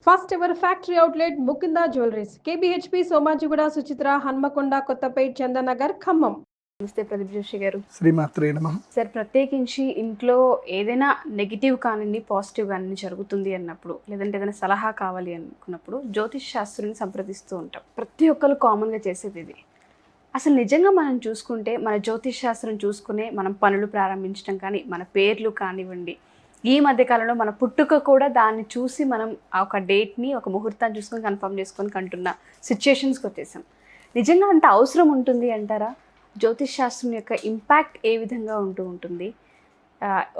First ever factory outlet Mukunda jewelleries KBHP Somajiguda Suchitra Hanamkonda Kothapet Chandanagar Khammam. నమస్తే ప్రదీప్ జోషి గారు. శ్రీమాత్రే నమః. సార్, ప్రత్యేకించి ఇంట్లో ఏదైనా నెగిటివ్ కానివ్వండి పాజిటివ్ కానివ్వండి జరుగుతుంది అన్నప్పుడు, లేదంటే ఏదైనా సలహా కావాలి అనుకున్నప్పుడు జ్యోతిష్ శాస్త్రుని సంప్రదిస్తూ ఉంటాం. ప్రతి ఒక్కరు కామన్గా చేసేది ఇది. అసలు నిజంగా మనం చూసుకుంటే మన జ్యోతిష్ శాస్త్రం చూసుకునే మనం పనులు ప్రారంభించడం కానీ, మన పేర్లు కానివ్వండి, ఈ మధ్యకాలంలో మన పుట్టుక కూడా దాన్ని చూసి మనం ఒక డేట్ని ఒక ముహూర్తాన్ని చూసుకొని కన్ఫర్మ్ చేసుకొని కంటున్న సిచ్యుయేషన్స్కి వచ్చేసాం. నిజంగా అంత అవసరం ఉంటుంది అంటారా? జ్యోతిష్ శాస్త్రం యొక్క ఇంపాక్ట్ ఏ విధంగా ఉంటుంది?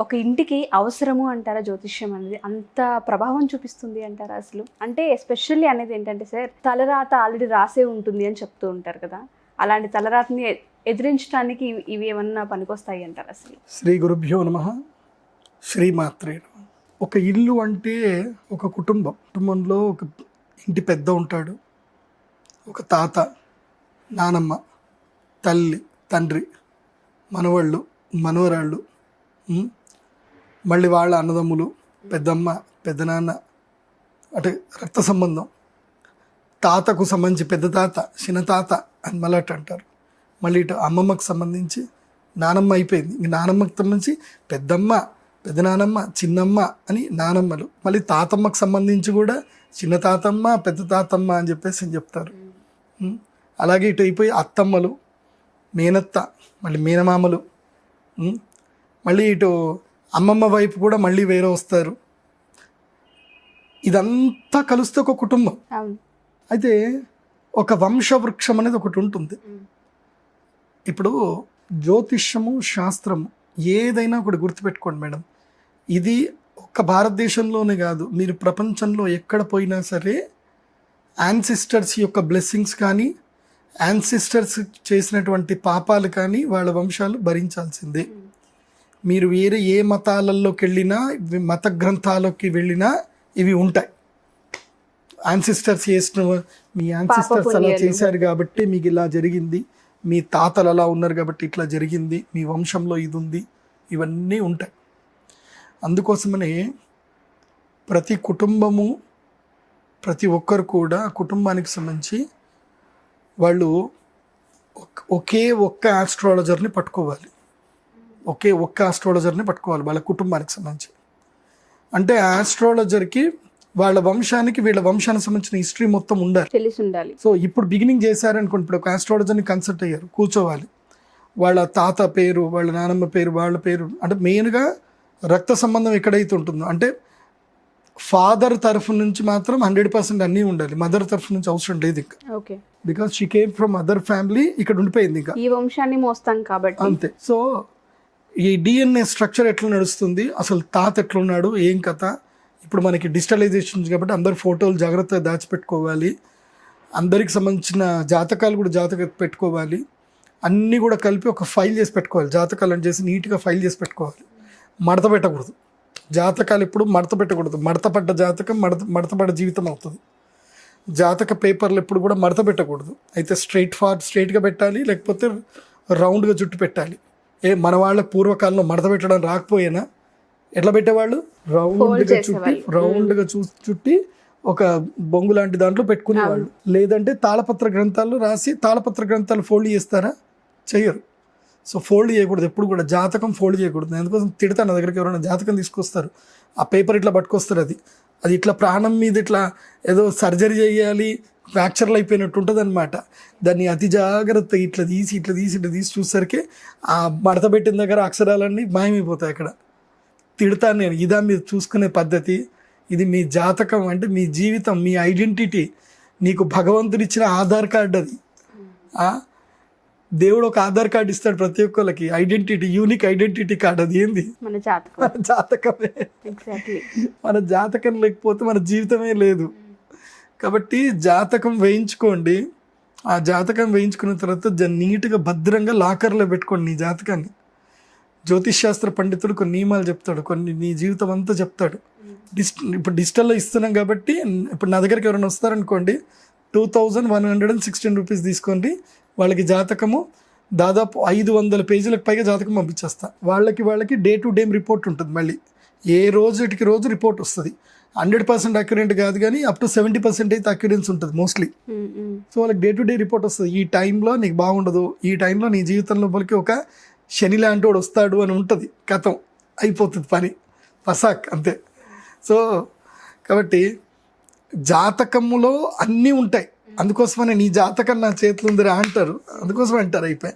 ఒక ఇంటికి అవసరము అంటారా జ్యోతిష్యం అనేది? అంత ప్రభావం చూపిస్తుంది అంటారా అసలు? అంటే ఎస్పెషల్లీ అనేది ఏంటంటే సార్, తలరాత ఆల్రెడీ రాసే ఉంటుంది అని చెప్తూ ఉంటారు కదా, అలాంటి తలరాతని ఎదిరించడానికి ఇవి ఏమన్నా పనికొస్తాయి అంటారు అసలు? శ్రీ గురుభ్యో నమః. శ్రీమాత్రే నమః. ఒక ఇల్లు అంటే ఒక కుటుంబంలో ఒక ఇంటి పెద్ద ఉంటాడు, ఒక తాత, నానమ్మ, తల్లి, తండ్రి, మనవాళ్ళు, మనవరాళ్ళు, మళ్ళీ వాళ్ళ అన్నదమ్ములు, పెద్దమ్మ, పెద్దనాన్న, అంటే రక్త సంబంధం. తాతకు సంబంధించి పెద్ద తాత, చిన్న తాత అని మళ్ళీ అంటారు. మళ్ళీ ఇటు అమ్మమ్మకు సంబంధించి నానమ్మ అయిపోయింది, ఇంక నానమ్మకు సంబంధించి పెద్దమ్మ, పెద్దనానమ్మ, చిన్నమ్మ అని నానమ్మలు. మళ్ళీ తాతమ్మకు సంబంధించి కూడా చిన్న తాతమ్మ, పెద్ద తాతమ్మ అని చెప్పేసి చెప్తారు. అలాగే ఇటు అయిపోయి అత్తమ్మలు, మేనత్త, మళ్ళీ మేనమామలు, మళ్ళీ ఇటు అమ్మమ్మ వైపు కూడా మళ్ళీ వేరే వస్తారు. ఇదంతా కలిస్తే ఒక కుటుంబం. అయితే ఒక వంశవృక్షం అనేది ఒకటి ఉంటుంది. ఇప్పుడు జ్యోతిష్యము, శాస్త్రము ఏదైనా ఒకటి గుర్తుపెట్టుకోండి మేడం, ఇది ఒక్క భారతదేశంలోనే కాదు, మీరు ప్రపంచంలో ఎక్కడ పోయినా సరే యాన్సిస్టర్స్ యొక్క బ్లెస్సింగ్స్ కానీ, యాన్సిస్టర్స్ చేసినటువంటి పాపాలు కానీ వాళ్ళ వంశాలు భరించాల్సిందే. మీరు వేరే ఏ మతాలలోకి వెళ్ళినా, మత గ్రంథాలకి వెళ్ళినా ఇవి ఉంటాయి. యాన్సిస్టర్స్ చేసిన, మీ యాన్సిస్టర్స్ అలా చేశారు కాబట్టి మీకు ఇలా జరిగింది, మీ తాతలు అలా ఉన్నారు కాబట్టి ఇట్లా జరిగింది, మీ వంశంలో ఇది ఉంది, ఇవన్నీ ఉంటాయి. అందుకోసమనే ప్రతి కుటుంబము, ప్రతి ఒక్కరు కూడా కుటుంబానికి సంబంధించి వాళ్ళు ఒకే ఒక్క ఆస్ట్రాలజర్ని పట్టుకోవాలి, వాళ్ళ కుటుంబానికి సంబంధించి. అంటే ఆస్ట్రాలజర్కి వాళ్ళ వంశానికి, వీళ్ళ వంశానికి సంబంధించిన హిస్టరీ మొత్తం ఉండాలి. సో ఇప్పుడు బిగినింగ్ చేశారనుకోండి, ఇప్పుడు ఒక ఆస్ట్రాలజర్ని కన్సల్ట్ అయ్యారు, కూర్చోవాలి. వాళ్ళ తాత పేరు, వాళ్ళ నానమ్మ పేరు, వాళ్ళ పేరు, అంటే మెయిన్గా రక్త సంబంధం ఎక్కడైతే ఉంటుందో, అంటే ఫాదర్ తరఫు నుంచి మాత్రం 100% అన్నీ ఉండాలి, మదర్ తరఫు నుంచి అవసరం లేదు ఇంకా. Because she came from other family, ఇక్కడ ఉండిపోయింది, ఇంకా ఈ వంశాన్ని మోస్తాం కాబట్టి అంతే. సో ఈ DNA స్ట్రక్చర్ ఎట్లా నడుస్తుంది, అసలు తాత ఎట్లున్నాడు, ఏం కథ. ఇప్పుడు మనకి డిజిటలైజేషన్ కాబట్టి అందరు ఫోటోలు జాగ్రత్తగా దాచిపెట్టుకోవాలి, అందరికి సంబంధించిన జాతకాలు కూడా పెట్టుకోవాలి, అన్నీ కూడా కలిపి ఒక ఫైల్ చేసి పెట్టుకోవాలి. జాతకాలను చేసి నీట్గా ఫైల్ చేసి పెట్టుకోవాలి. మడత పెట్టకూడదు జాతకాలు, ఎప్పుడు మడత పెట్టకూడదు. మడతపడ్డ జాతకం మడతపడ్డ జీవితం అవుతుంది. జాతక పేపర్లు ఎప్పుడు కూడా మడత పెట్టకూడదు. అయితే స్ట్రైట్గా పెట్టాలి, లేకపోతే రౌండ్గా చుట్టు పెట్టాలి. మన వాళ్ళ పూర్వకాలంలో మడత పెట్టడం రాకపోయినా ఎట్లా పెట్టేవాళ్ళు, రౌండ్గా చుట్టి ఒక బొంగు లాంటి దాంట్లో పెట్టుకునేవాళ్ళు. లేదంటే తాళపత్ర గ్రంథాలు రాసి, తాళపత్ర గ్రంథాలు ఫోల్డ్ చేస్తారా? చెయ్యరు. సో ఫోల్డ్ చేయకూడదు, ఎప్పుడు కూడా జాతకం ఫోల్డ్ చేయకూడదు. అందుకోసం తిడతాను, నా దగ్గరికి ఎవరైనా జాతకం తీసుకొస్తారు, ఆ పేపర్ ఇట్లా పట్టుకొస్తారు, అది ఇట్లా ప్రాణం మీద ఇట్లా ఏదో సర్జరీ చేయాలి, ఫ్రాక్చర్లు అయిపోయినట్టు ఉంటుంది అనమాట. దాన్ని అతి జాగ్రత్తగా ఇట్లా తీసి చూసరికి ఆ మడత పెట్టిన దగ్గర అక్షరాలన్నీ మాయమైపోతాయి. అక్కడ తిడతాను నేను, ఇదా మీరు చూసుకునే పద్ధతి? ఇది మీ జాతకం అంటే మీ జీవితం, మీ ఐడెంటిటీ, నీకు భగవంతుడు ఇచ్చిన ఆధార్ కార్డు అది. దేవుడు ఒక ఆధార్ కార్డు ఇస్తాడు ప్రతి ఒక్కరికి, ఐడెంటిటీ, యూనిక్ ఐడెంటిటీ కార్డు. అది ఏంది? మన జాతకమే. మన జాతకం లేకపోతే మన జీవితమే లేదు. కాబట్టి జాతకం వేయించుకోండి. ఆ జాతకం వేయించుకున్న తర్వాత నీట్గా భద్రంగా లాకర్లో పెట్టుకోండి నీ జాతకాన్ని. జ్యోతిష్ శాస్త్ర పండితుడు కొన్ని నియమాలు చెప్తాడు, కొన్ని నీ జీవితం అంతా చెప్తాడు. ఇప్పుడు డిజిటల్లో ఇస్తున్నాం కాబట్టి, ఇప్పుడు నా దగ్గరికి ఎవరైనా వస్తారనుకోండి, 2116 రూపీస్ తీసుకోండి, వాళ్ళకి జాతకము దాదాపు 500 పేజీలకు పైగా జాతకం పంపించేస్తా. వాళ్ళకి డే టు డే రిపోర్ట్ ఉంటుంది. మళ్ళీ ఏ రోజుకి రోజు రిపోర్ట్ వస్తుంది. 100% అక్యురెంట్ కాదు కానీ అప్ టు 70% అయితే అక్యురెన్స్ ఉంటుంది మోస్ట్లీ. సో వాళ్ళకి డే టు డే రిపోర్ట్ వస్తుంది, ఈ టైంలో నీకు బాగుండదు, ఈ టైంలో నీ జీవితం లోపలికి ఒక శని లాంటి వాడు వస్తాడు అని ఉంటుంది. కథం అయిపోతుంది పని పసాక్ అంతే. సో కాబట్టి జాతకములో అన్నీ ఉంటాయి, అందుకోసమనే నీ జాతకం నా చేతిలో ఉందిరా అంటారు, అందుకోసమే అంటారు అయిపోయి.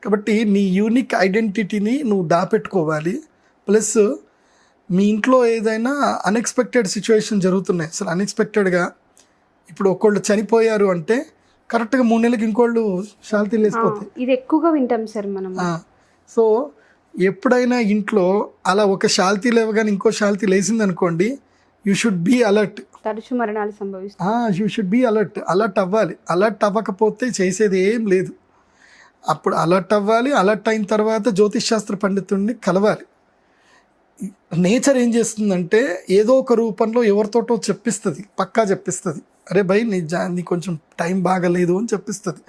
కాబట్టి నీ యూనిక్ ఐడెంటిటీని నువ్వు దాపెట్టుకోవాలి. ప్లస్ మీ ఇంట్లో ఏదైనా అన్ఎక్స్పెక్టెడ్ సిచ్యువేషన్ జరుగుతున్నాయి, అసలు అన్ఎక్స్పెక్టెడ్గా ఇప్పుడు ఒకళ్ళు చనిపోయారు అంటే కరెక్ట్గా 3 నెలలకి ఇంకోళ్ళు శాంతి లేసిపోతాయి. ఇది ఎక్కువగా వింటాం సార్ మనం. సో ఎప్పుడైనా ఇంట్లో అలా ఒక శాంతి లేవగానే ఇంకో శాంతి లేసింది అనుకోండి, యూ షుడ్ బీ అలర్ట్. తరచు మరణాలు సంభవిస్తాయి. యూ షుడ్ బీ అలర్ట్ అవ్వాలి. అలర్ట్ అవ్వకపోతే చేసేది ఏం లేదు. అప్పుడు అలర్ట్ అవ్వాలి. అలర్ట్ అయిన తర్వాత జ్యోతిష్ శాస్త్ర పండితుడిని కలవాలి. నేచర్ ఏం చేస్తుందంటే ఏదో ఒక రూపంలో ఎవరితోటో చెప్పిస్తుంది, పక్కా చెప్పిస్తుంది, అరే భయ్ నీ కొంచెం టైం బాగలేదు అని చెప్పిస్తుంది.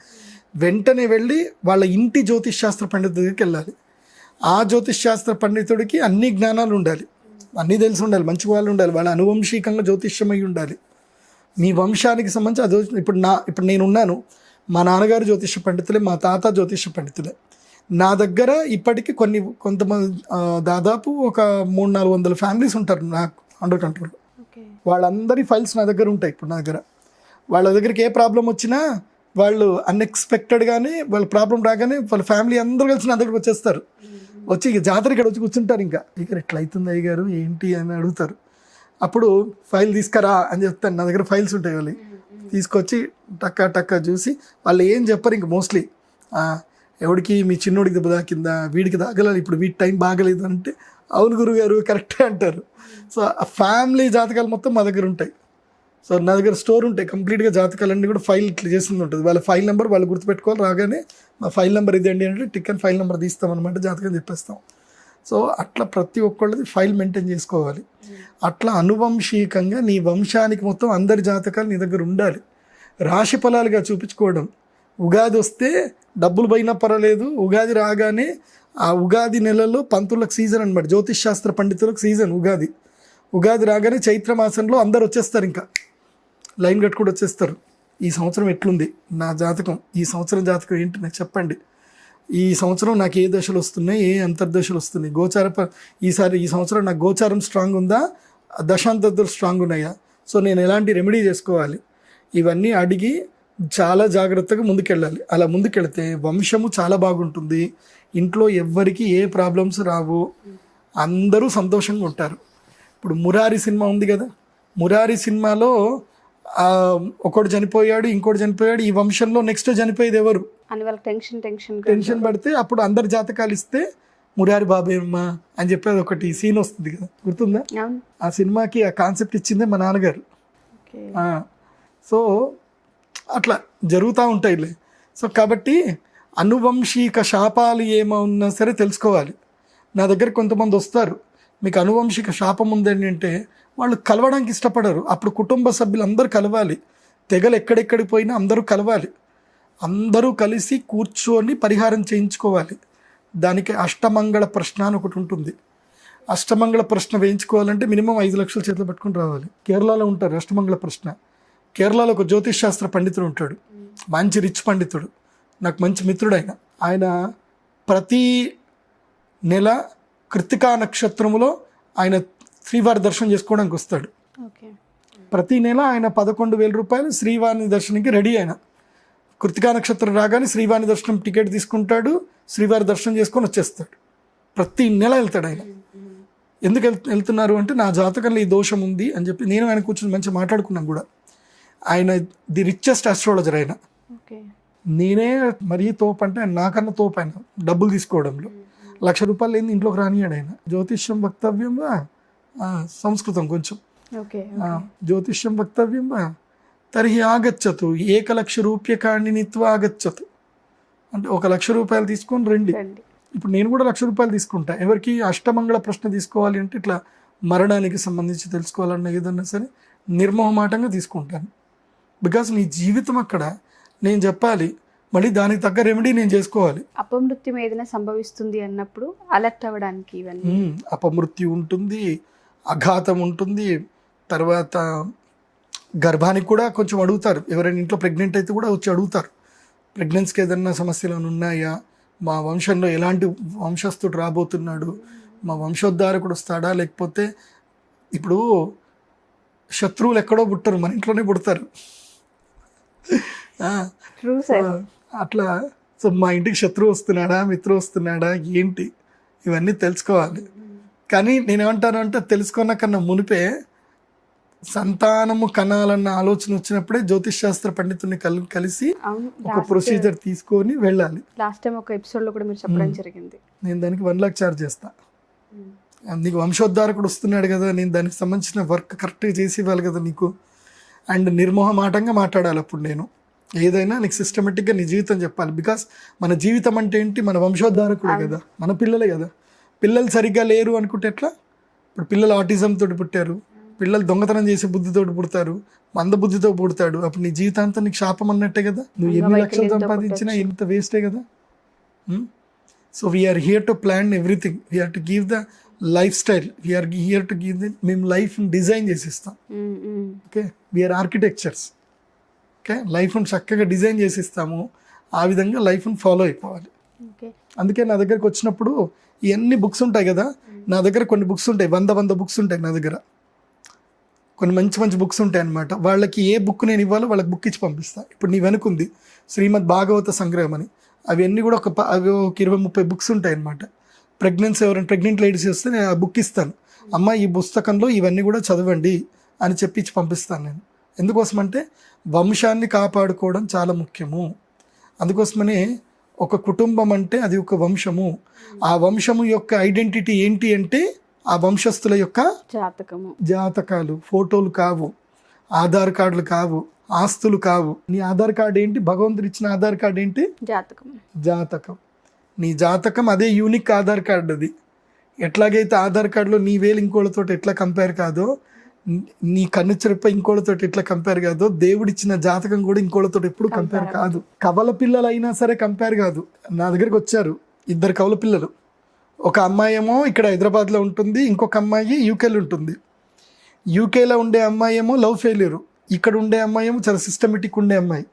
వెంటనే వెళ్ళి వాళ్ళ ఇంటి జ్యోతిష్ శాస్త్ర పండితుడి దగ్గరికి వెళ్ళాలి. ఆ జ్యోతిష్ శాస్త్ర పండితుడికి అన్ని జ్ఞానాలు ఉండాలి, అన్నీ తెలిసి ఉండాలి, మంచి వాళ్ళు ఉండాలి, వాళ్ళ అనువంశికంగా జ్యోతిష్యమై ఉండాలి. మీ వంశానికి సంబంధించి అది ఇప్పుడు నేనున్నాను, మా నాన్నగారు జ్యోతిష పండితులే, మా తాత జ్యోతిష పండితులే. నా దగ్గర ఇప్పటికీ కొంతమంది దాదాపు ఒక 300-400 ఫ్యామిలీస్ ఉంటారు నాకు అండర్ కంట్రోల్. వాళ్ళందరి ఫైల్స్ నా దగ్గర ఉంటాయి. ఇప్పుడు నా దగ్గర వాళ్ళ దగ్గరికి ఏ ప్రాబ్లం వచ్చినా వాళ్ళు అన్ఎక్స్పెక్టెడ్గానే వాళ్ళ ప్రాబ్లం రాగానే వాళ్ళ ఫ్యామిలీ అందరూ కలిసి నా దగ్గరకు వచ్చేస్తారు. వచ్చి ఇక జాతర ఇక్కడ వచ్చి కూర్చుంటారు. ఇంకా ఎట్లా అవుతుంది అయ్యగారు ఏంటి అని అడుగుతారు. అప్పుడు ఫైల్ తీసుకురా అని చెప్తాను. నా దగ్గర ఫైల్స్ ఉంటాయి, వాళ్ళు తీసుకొచ్చి టక్కా చూసి వాళ్ళు ఏం చెప్పరు ఇంక మోస్ట్లీ, ఎవడికి మీ చిన్నోడికి దెబ్బ తాకిందా, వీడికి తాగలేదు, ఇప్పుడు వీడి టైం బాగలేదు అంటే అవును గురుగారు కరెక్టే అంటారు. సో ఆ ఫ్యామిలీ జాతకాలు మొత్తం మా దగ్గర ఉంటాయి. సో నా దగ్గర స్టోర్ ఉంటాయి కంప్లీట్గా, జాతకాలన్నీ కూడా ఫైల్ ఇట్లా చేస్తుంది ఉంటుంది. వాళ్ళ ఫైల్ నెంబర్ వాళ్ళు గుర్తుపెట్టుకోవాలి, రాగానే మా ఫైల్ నెంబర్ ఇదండి అంటే టికెట్ ఫైల్ నెంబర్ తీస్తామన్నమాట, జాతకం చెప్పేస్తాం. సో అట్లా ప్రతి ఒక్కళ్ళది ఫైల్ మెయింటైన్ చేసుకోవాలి. అట్లా అనువంశికంగా నీ వంశానికి మొత్తం అందరి జాతకాలు నీ దగ్గర ఉండాలి. రాశి ఫలాలుగా చూపించుకోవడం, ఉగాది వస్తే డబ్బులు పోయినా పర్వాలేదు, ఉగాది రాగానే ఆ ఉగాది నెలలో పంతులకు సీజన్ అనమాట, జ్యోతిష్ శాస్త్ర పండితులకు సీజన్ ఉగాది రాగానే చైత్ర మాసంలో అందరు వచ్చేస్తారు, ఇంకా లైన్ కట్టుకుంటూ వచ్చేస్తారు. ఈ సంవత్సరం ఎట్లుంది నా జాతకం, ఈ సంవత్సరం జాతకం ఏంటి నాకు చెప్పండి, ఈ సంవత్సరం నాకు ఏ దశలు వస్తున్నాయి, ఏ అంతర్దశలు వస్తున్నాయి, ఈ సంవత్సరం నాకు గోచారం స్ట్రాంగ్ ఉందా, దశాంతర్దశలు స్ట్రాంగ్ ఉన్నాయా, సో నేను ఎలాంటి రెమెడీ చేసుకోవాలి, ఇవన్నీ అడిగి చాలా జాగ్రత్తగా ముందుకెళ్ళాలి. అలా ముందుకెళ్తే వంశము చాలా బాగుంటుంది, ఇంట్లో ఎవ్వరికి ఏ ప్రాబ్లమ్స్ రావు, అందరూ సంతోషంగా ఉంటారు. ఇప్పుడు మురారి సినిమా ఉంది కదా, మురారి సినిమాలో ఒకడు చనిపోయాడు, ఇంకోటి చనిపోయాడు, ఈ వంశంలో నెక్స్ట్ చనిపోయేది ఎవరు అని వాళ్ళకి టెన్షన్ పడితే అప్పుడు అందరు జాతకాలు ఇస్తే మురారి బాబేమ్మ అని చెప్పేది ఒకటి సీన్ వస్తుంది కదా, గుర్తుందా? ఆ సినిమాకి ఆ కాన్సెప్ట్ ఇచ్చిందే మా నాన్నగారు. సో అట్లా జరుగుతూ ఉంటాయిలే. సో కాబట్టి అనువంశిక శాపాలు ఏమన్నా సరే తెలుసుకోవాలి. నా దగ్గర కొంతమంది వస్తారు, మీకు అనువంశిక శాపం ఉందని అంటే వాళ్ళు కలవడానికి ఇష్టపడరు. అప్పుడు కుటుంబ సభ్యులు అందరూ కలవాలి, తెగలు ఎక్కడెక్కడికి పోయినా అందరూ కలవాలి, అందరూ కలిసి కూర్చొని పరిహారం చేయించుకోవాలి. దానికి అష్టమంగళ ప్రశ్న అని ఒకటి ఉంటుంది. అష్టమంగళ ప్రశ్న వేయించుకోవాలంటే మినిమం 5 లక్షల చేతిలో పట్టుకుని రావాలి. కేరళలో ఉంటారు అష్టమంగళ ప్రశ్న. కేరళలో ఒక జ్యోతిష్ శాస్త్ర పండితుడు ఉంటాడు, మంచి రిచ్ పండితుడు, నాకు మంచి మిత్రుడు. ఆయన ప్రతి నెల కృత్తికా నక్షత్రములో ఆయన శ్రీవారి దర్శనం చేసుకోవడానికి వస్తాడు. ప్రతి నెల ఆయన 11,000 రూపాయలు శ్రీవారిని దర్శనానికి రెడీ. ఆయన కృత్తికా నక్షత్రం రాగానే శ్రీవారి దర్శనం టికెట్ తీసుకుంటాడు, శ్రీవారి దర్శనం చేసుకొని వచ్చేస్తాడు. ప్రతి నెల వెళ్తాడు ఆయన. ఎందుకు వెళ్తున్నారు అంటే నా జాతకంలో ఈ దోషం ఉంది అని చెప్పి నేను ఆయన కూర్చొని మంచిగా మాట్లాడుకున్నాను కూడా. ఆయన ది రిచెస్ట్ ఆస్ట్రాలజర్. ఆయన నేనే మరీ తోపు అంటే నాకన్నా తోపు ఆయన డబ్బులు తీసుకోవడంలో. 1,00,000 రూపాయలు ఏంది ఇంట్లోకి రానియాడు ఆయన. జ్యోతిష్యం వక్తవ్యం వా, సంస్కృతం కొంచెం, జ్యోతిష్యం వక్తవ్యం వా తర్హి ఆగచ్చతు 1,00,000 రూప్యకాణి నిత్వ ఆగచ్చతు అంటే 1,00,000 రూపాయలు తీసుకొని రండి. ఇప్పుడు నేను కూడా 1,00,000 రూపాయలు తీసుకుంటా. ఎవరికి అష్టమంగళ ప్రశ్న తీసుకోవాలి అంటే ఇట్లా మరణానికి సంబంధించి తెలుసుకోవాలన్న ఏదన్నా సరే నిర్మోహమాటంగా తీసుకుంటాను. బికాస్ నీ జీవితం అక్కడ నేను చెప్పాలి, మళ్ళీ దానికి తగ్గ రెమెడీ నేను చేసుకోవాలి. అపమృత్యం ఏదైనా సంభవిస్తుంది అన్నప్పుడు అలర్ట్ అవ్వడానికి ఇవన్నీ అపమృత్యు ఉంటుంది, అఘాతం ఉంటుంది, తర్వాత గర్భానికి కూడా కొంచెం అడుగుతారు. ఎవరైనా ఇంట్లో ప్రెగ్నెంట్ అయితే కూడా వచ్చి అడుగుతారు, ప్రెగ్నెన్సీకి ఏదన్నా సమస్యలు ఉన్నాయా, మా వంశంలో ఎలాంటి వంశస్థుడు రాబోతున్నాడు, మా వంశోద్ధారకుడు వస్తాడా, లేకపోతే ఇప్పుడు శత్రువులు ఎక్కడో పుట్టరు, మన ఇంట్లోనే పుడతారు. అట్లా సో మా ఇంటికి శత్రువు వస్తున్నాడా, మిత్రుడు వస్తున్నాడా ఏంటి, ఇవన్నీ తెలుసుకోవాలి. కానీ నేనేమంటాను అంటే తెలుసుకున్న కన్నా మునిపే సంతానము కనాలన్న ఆలోచన వచ్చినప్పుడే జ్యోతిష్ శాస్త్ర పండితుల్ని కలిసి ఒక ప్రొసీజర్ తీసుకొని వెళ్ళాలి. లాస్ట్ టైం ఒక ఎపిసోడ్ లో కూడా మీరు చెప్పడం జరిగింది. నేను దానికి 1 లక్ష ఛార్జ్ చేస్తా. నీకు వంశోద్ధారకుడు వస్తున్నాడు కదా, నేను దానికి సంబంధించిన వర్క్ కరెక్ట్గా చేసి ఇవ్వాలి కదా నీకు. అండ్ నిర్మోహమాటంగా మాట్లాడాలి. అప్పుడు నేను ఏదైనా నీకు సిస్టమేటిక్గా నీ జీవితం చెప్పాలి. బికాస్ మన జీవితం అంటే ఏంటి, మన వంశోద్ధారకుడే కదా, మన పిల్లలే కదా. పిల్లలు సరిగ్గా లేరు అనుకుంటే ఎట్లా? ఇప్పుడు పిల్లలు ఆటిజం తోటి పుట్టారు, పిల్లలు దొంగతనం చేసే బుద్ధితోటి పుడతారు, మందబుద్ధితో పుడతాడు. అప్పుడు నీ జీవితాంతం నీకు శాపం అన్నట్టే కదా. నువ్వు ఎన్ని లక్షలు సంపాదించినా ఇంత వేస్టే కదా. So we're here to plan everything, we're to give the life style, we're here to give the, మేము లైఫ్ని డిజైన్ చేసిస్తాం. Okay, we're architectures. ఓకే, లైఫ్ని చక్కగా డిజైన్ చేసిస్తాము. ఆ విధంగా లైఫ్ని ఫాలో అయిపోవాలి. అందుకే నా దగ్గరకు వచ్చినప్పుడు ఇవన్నీ బుక్స్ ఉంటాయి కదా, నా దగ్గర కొన్ని బుక్స్ ఉంటాయి, 100 బుక్స్ ఉంటాయి నా దగ్గర. కొన్ని మంచి బుక్స్ ఉంటాయి అన్నమాట. వాళ్ళకి ఏ బుక్ నేను ఇవ్వాలో వాళ్ళకి బుక్ ఇచ్చి పంపిస్తాను. ఇప్పుడు నీ వెనుకుంది శ్రీమద్ భాగవత సంగ్రహం అని, అవన్నీ కూడా ఒక 20-30 బుక్స్ ఉంటాయి అన్నమాట. ఎవరైనా ప్రెగ్నెంట్ లేడీస్ వస్తే నేను ఆ బుక్ ఇస్తాను, అమ్మ ఈ పుస్తకంలో ఇవన్నీ కూడా చదవండి అని చెప్పి పంపిస్తాను నేను. ఎందుకోసమంటే వంశాన్ని కాపాడుకోవడం చాలా ముఖ్యము. అందుకోసమనే ఒక కుటుంబం అంటే అది ఒక వంశము. ఆ వంశము యొక్క ఐడెంటిటీ ఏంటి అంటే ఆ వంశస్థుల యొక్క జాతకాలు, ఫోటోలు కావు, ఆధార్ కార్డులు కావు, ఆస్తులు కావు. నీ ఆధార్ కార్డు ఏంటి? భగవంతుడు ఇచ్చిన ఆధార్ కార్డు ఏంటి? జాతకం. నీ జాతకం అదే యూనిక్ ఆధార్ కార్డు. అది ఎట్లాగైతే ఆధార్ కార్డులో నీ వేలు ఇంకోళ్ళతో ఎట్లా కంపేర్ కాదో, నీ కన్ను చెరప ఇంకోళ్ళతో ఎట్లా కంపేర్ కాదో, దేవుడిచ్చిన జాతకం కూడా ఇంకోళ్ళతో ఎప్పుడు కంపేర్ కాదు. కవల పిల్లలు అయినా సరే కంపేర్ కాదు. నా దగ్గరికి వచ్చారు 2 కవల పిల్లలు. ఒక అమ్మాయి ఏమో ఇక్కడ హైదరాబాద్లో ఉంటుంది, ఇంకొక అమ్మాయి యూకేలో ఉంటుంది. యూకేలో ఉండే అమ్మాయి ఏమో లవ్ ఫెయిల్యూరు, ఇక్కడ ఉండే అమ్మాయి ఏమో చాలా సిస్టమేటిక్ ఉండే అమ్మాయి.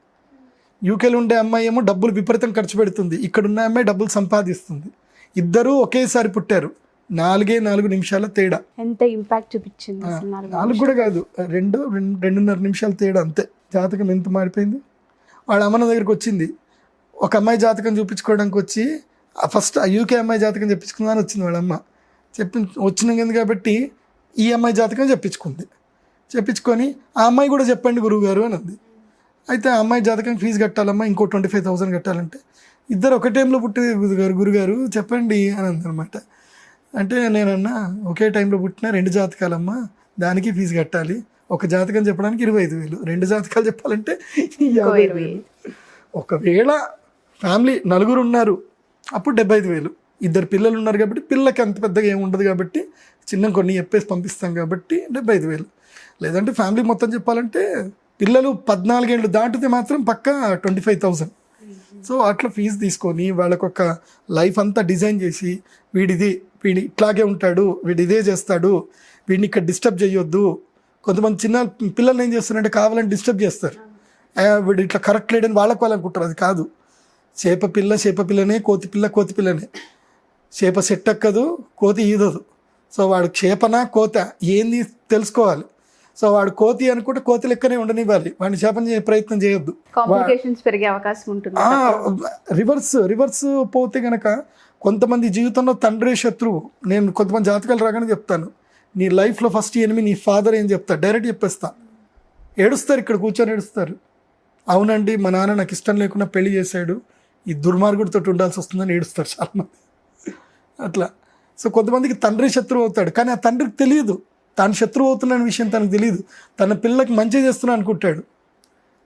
యూకేలో ఉండే అమ్మాయి ఏమో డబ్బులు విపరీతం ఖర్చు పెడుతుంది, ఇక్కడ ఉన్న అమ్మాయి డబ్బులు సంపాదిస్తుంది. ఇద్దరూ ఒకేసారి పుట్టారు, 4 నిమిషాల తేడా. ఎంత ఇంపాక్ట్ చూపించింది? 4 కూడా కాదు, 2.5 నిమిషాల తేడా అంతే. జాతకం ఎంత మారిపోయింది. వాళ్ళ అమ్మన దగ్గరికి వచ్చింది, ఒక అమ్మాయి జాతకం చూపించుకోవడానికి వచ్చి ఫస్ట్ ఆ యూకే అమ్మాయి జాతకం చెప్పించుకుందామని వచ్చింది వాళ్ళ అమ్మ. వచ్చింది కాబట్టి ఈ అమ్మాయి జాతకం చెప్పించుకొని ఆ అమ్మాయి కూడా చెప్పండి గురువుగారు అని అంది. అయితే ఆ అమ్మాయి జాతకం ఫీజు కట్టాలమ్మా, ఇంకో 25,000 కట్టాలంటే, ఇద్దరు ఒక టైంలో పుట్టిన గురుగారు చెప్పండి అని అందనమాట. అంటే నేనన్నా ఒకే టైంలో పుట్టిన 2 జాతకాలమ్మా, దానికి ఫీజు కట్టాలి. ఒక జాతకం చెప్పడానికి 25,000, 2 జాతకాలు చెప్పాలంటే 50,000. ఒకవేళ ఫ్యామిలీ 4 ఉన్నారు అప్పుడు 75,000. 2 పిల్లలు ఉన్నారు కాబట్టి పిల్లలకి అంత పెద్దగా ఏమి ఉండదు కాబట్టి చిన్న కొన్ని చెప్పేసి పంపిస్తాం కాబట్టి 75,000. లేదంటే ఫ్యామిలీ మొత్తం చెప్పాలంటే పిల్లలు 14 ఏళ్ళు దాటితే మాత్రం పక్కా 25,000. సో అట్లా ఫీజు తీసుకొని వాళ్ళకు ఒక లైఫ్ అంతా డిజైన్ చేసి, వీడి ఇట్లాగే ఉంటాడు, వీడు ఇదే చేస్తాడు, వీడిని ఇక్కడ డిస్టర్బ్ చేయొద్దు. కొంతమంది చిన్న పిల్లల్ని ఏం చేస్తారంటే కావాలని డిస్టర్బ్ చేస్తారు, వీడు ఇట్లా కరెక్ట్ లేడని వాళ్ళకు అనుకుంటారు. అది కాదు. చేప పిల్లనే, కోతి పిల్లనే. చేప సెట్ ఎక్కదు, కోతి ఈదదు. సో వాడు చేపనా కోత ఏంది తెలుసుకోవాలి. సో వాడు కోతి అనుకుంటే కోతి లెక్కనే ఉండనివ్వాలి, వాడిని చేపని ప్రయత్నం చేయొద్దు. కాంప్లికేషన్స్ పెరిగే అవకాశం ఉంటుంది. రివర్స్ పోతే గనక కొంతమంది జీవితంలో తండ్రి శత్రువు. నేను కొంతమంది జాతకాలు రాగానే చెప్తాను, నీ లైఫ్లో ఫస్ట్ ఎనిమి నీ ఫాదర్ ఏం చెప్తా, డైరెక్ట్ చెప్పేస్తా. ఏడుస్తారు, ఇక్కడ కూర్చొని ఏడుస్తారు. అవునండి మా నాన్న నాకు ఇష్టం లేకుండా పెళ్లి చేశాడు, ఈ దుర్మార్గుడితో ఉండాల్సి వస్తుందని ఏడుస్తారు చాలామంది. అట్లా. సో కొంతమందికి తండ్రి శత్రువు అవుతాడు, కానీ ఆ తండ్రికి తెలియదు తాను శత్రువు అవుతున్న విషయం తనకు తెలియదు. తన పిల్లకి మంచి చేస్తున్నా అనుకుంటాడు.